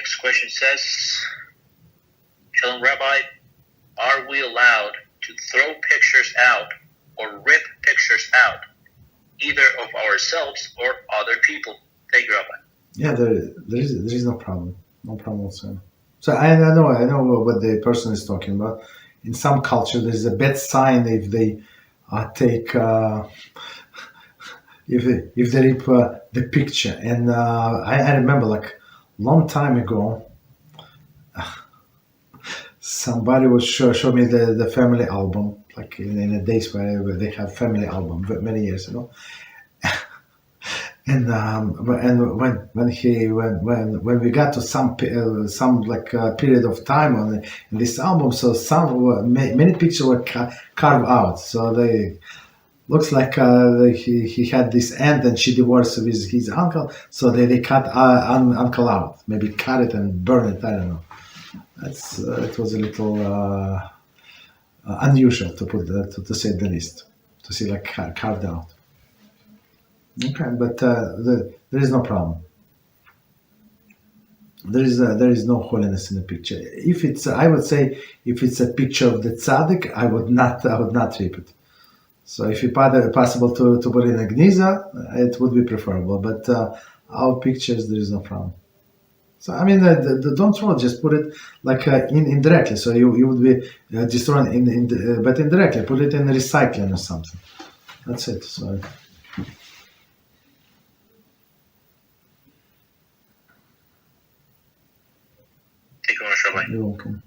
Next question says, Shalom Rabbi, are we allowed to throw pictures out or rip pictures out, either of ourselves or other people? Thank you, Rabbi. Yeah, there is no problem. No problem whatsoever. So I know what the person is talking about. In some culture, there's a bad sign if they take if they rip the picture. And I remember like long time ago, somebody would show me the family album, like in the days where they have family album many years ago. And when we got to some period of time in this album, so many pictures were carved out. So they looks like he had this aunt and she divorced with his uncle. So they cut uncle out, maybe cut it and burn it. I don't know. That's it was a little unusual to put to say the least, to see like carved out. Okay, but there is no problem. There is no holiness in the picture. If it's, I would say, if it's a picture of the tzaddik, I would not rip it. So if it's possible to put in a gniza, it would be preferable. But our pictures, there is no problem. So I mean, don't throw it. Just put it like indirectly. So you would be destroying but indirectly. Put it in recycling or something. That's it. So. Thank you very much, Rabbi. You're welcome.